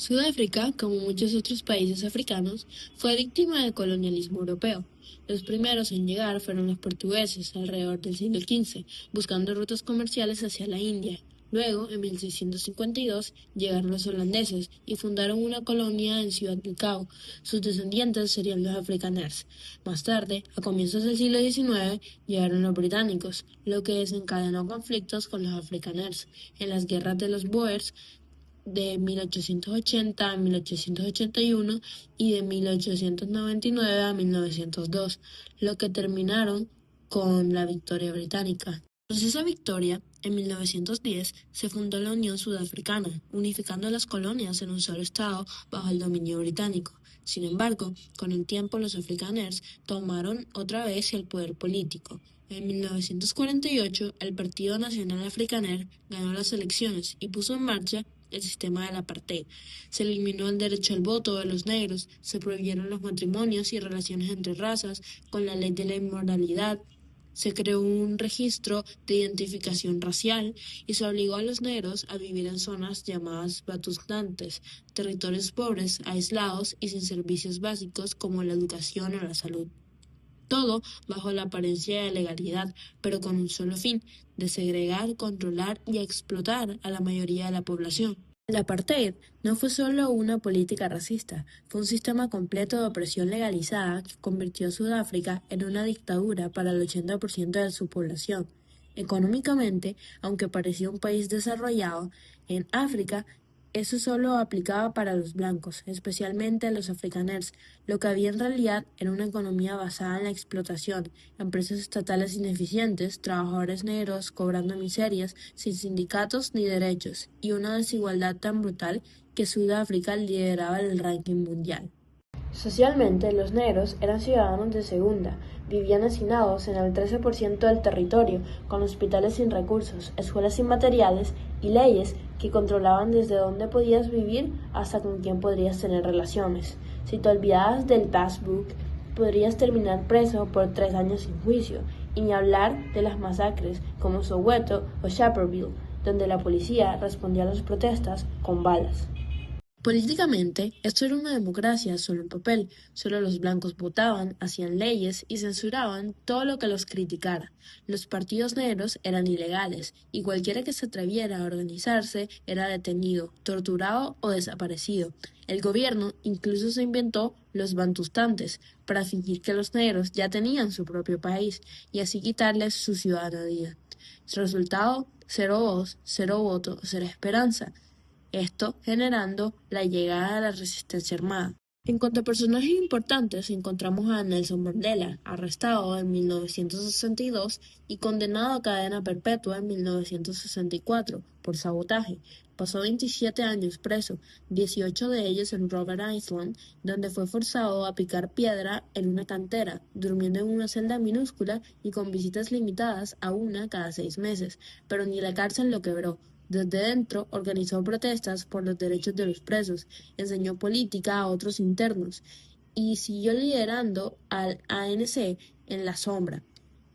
Sudáfrica, como muchos otros países africanos, fue víctima del colonialismo europeo. Los primeros en llegar fueron los portugueses alrededor del siglo XV, buscando rutas comerciales hacia la India. Luego, en 1652, llegaron los holandeses y fundaron una colonia en Ciudad del Cabo. Sus descendientes serían los afrikaners. Más tarde, a comienzos del siglo XIX, llegaron los británicos, lo que desencadenó conflictos con los afrikaners. En las guerras de los Boers de 1880 a 1881 y de 1899 a 1902, lo que terminaron con la victoria británica. Tras esa victoria, en 1910 se fundó la Unión Sudafricana, unificando las colonias en un solo estado bajo el dominio británico. Sin embargo, con el tiempo los afrikaners tomaron otra vez el poder político. En 1948, el Partido Nacional Afrikaner ganó las elecciones y puso en marcha el sistema del apartheid. Se eliminó el derecho al voto de los negros, se prohibieron los matrimonios y relaciones entre razas, con la ley de la inmoralidad. Se creó un registro de identificación racial y se obligó a los negros a vivir en zonas llamadas batustantes, territorios pobres, aislados y sin servicios básicos como la educación o la salud. Todo bajo la apariencia de legalidad, pero con un solo fin, de segregar, controlar y explotar a la mayoría de la población. El apartheid no fue solo una política racista, fue un sistema completo de opresión legalizada que convirtió a Sudáfrica en una dictadura para el 80% de su población. Económicamente, aunque parecía un país desarrollado, en África eso solo aplicaba para los blancos, especialmente a los afrikaners. Lo que había en realidad era una economía basada en la explotación, empresas estatales ineficientes, trabajadores negros cobrando miserias, sin sindicatos ni derechos, y una desigualdad tan brutal que Sudáfrica lideraba el ranking mundial. Socialmente, los negros eran ciudadanos de segunda, vivían hacinados en el 13% del territorio, con hospitales sin recursos, escuelas sin materiales y leyes que controlaban desde dónde podías vivir hasta con quién podrías tener relaciones. Si te olvidabas del passbook, podrías terminar preso por 3 años sin juicio, y ni hablar de las masacres como Soweto o Sharpeville, donde la policía respondía a las protestas con balas. Políticamente, esto era una democracia solo en papel, solo los blancos votaban, hacían leyes y censuraban todo lo que los criticara. Los partidos negros eran ilegales y cualquiera que se atreviera a organizarse era detenido, torturado o desaparecido. El gobierno incluso se inventó los bantustantes para fingir que los negros ya tenían su propio país y así quitarles su ciudadanía. Resultado, cero voz, cero voto, cero esperanza. Esto generando la llegada de la resistencia armada. En cuanto a personajes importantes, encontramos a Nelson Mandela, arrestado en 1962 y condenado a cadena perpetua en 1964 por sabotaje. Pasó 27 años preso, 18 de ellos en Robben Island, donde fue forzado a picar piedra en una cantera, durmiendo en una celda minúscula y con visitas limitadas a una cada 6 meses, pero ni la cárcel lo quebró. Desde dentro organizó protestas por los derechos de los presos, enseñó política a otros internos y siguió liderando al ANC en la sombra.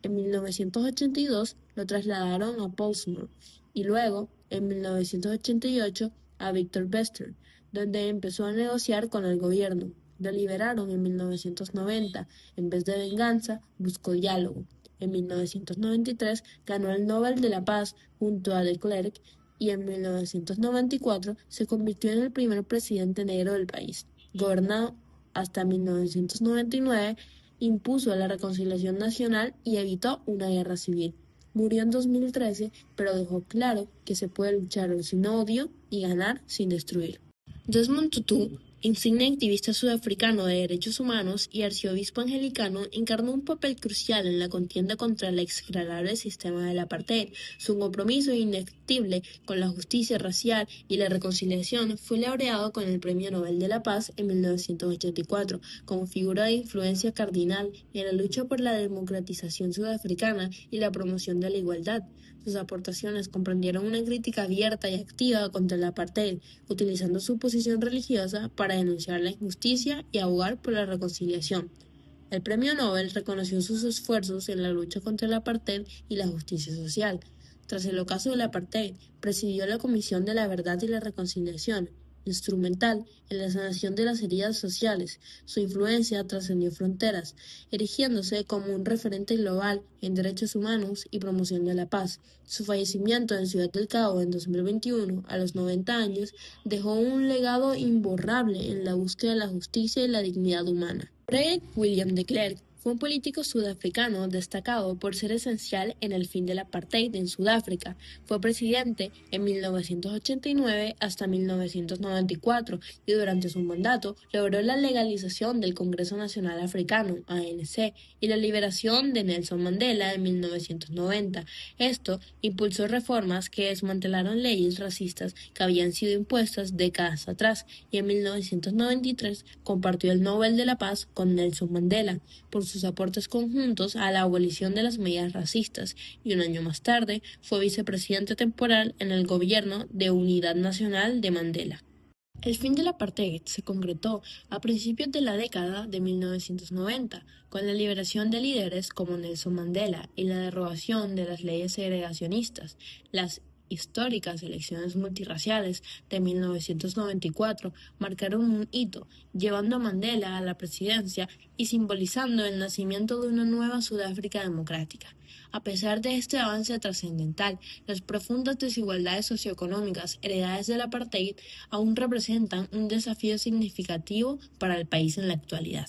En 1982 lo trasladaron a Portsmouth y luego, en 1988, a Victor Verster, donde empezó a negociar con el gobierno. Lo liberaron en 1990. En vez de venganza, buscó diálogo. En 1993 ganó el Nobel de la Paz junto a de Klerk y en 1994 se convirtió en el primer presidente negro del país. Gobernado hasta 1999, impuso la reconciliación nacional y evitó una guerra civil. Murió en 2013, pero dejó claro que se puede luchar sin odio y ganar sin destruir. Desmond Tutu, insigne activista sudafricano de derechos humanos y arzobispo anglicano, encarnó un papel crucial en la contienda contra el execrable sistema del apartheid. Su compromiso indefectible con la justicia racial y la reconciliación fue laureado con el Premio Nobel de la Paz en 1984, como figura de influencia cardinal en la lucha por la democratización sudafricana y la promoción de la igualdad. Sus aportaciones comprendieron una crítica abierta y activa contra el apartheid, utilizando su posición religiosa para denunciar la injusticia y abogar por la reconciliación. El Premio Nobel reconoció sus esfuerzos en la lucha contra el apartheid y la justicia social. Tras el ocaso del apartheid, presidió la Comisión de la Verdad y la Reconciliación instrumental en la sanación de las heridas sociales. Su influencia trascendió fronteras, erigiéndose como un referente global en derechos humanos y promoción de la paz. Su fallecimiento en Ciudad del Cabo en 2021, a los 90 años, dejó un legado imborrable en la búsqueda de la justicia y la dignidad humana. Frederick William de Klerk fue un político sudafricano destacado por ser esencial en el fin del apartheid en Sudáfrica. Fue presidente en 1989 hasta 1994 y durante su mandato logró la legalización del Congreso Nacional Africano, ANC, y la liberación de Nelson Mandela en 1990. Esto impulsó reformas que desmantelaron leyes racistas que habían sido impuestas décadas atrás, y en 1993 compartió el Nobel de la Paz con Nelson Mandela por sus aportes conjuntos a la abolición de las medidas racistas, y un año más tarde fue vicepresidente temporal en el gobierno de Unidad Nacional de Mandela. El fin del apartheid se concretó a principios de la década de 1990, con la liberación de líderes como Nelson Mandela y la derogación de las leyes segregacionistas. Las históricas elecciones multirraciales de 1994 marcaron un hito, llevando a Mandela a la presidencia y simbolizando el nacimiento de una nueva Sudáfrica democrática. A pesar de este avance trascendental, las profundas desigualdades socioeconómicas heredadas del apartheid aún representan un desafío significativo para el país en la actualidad.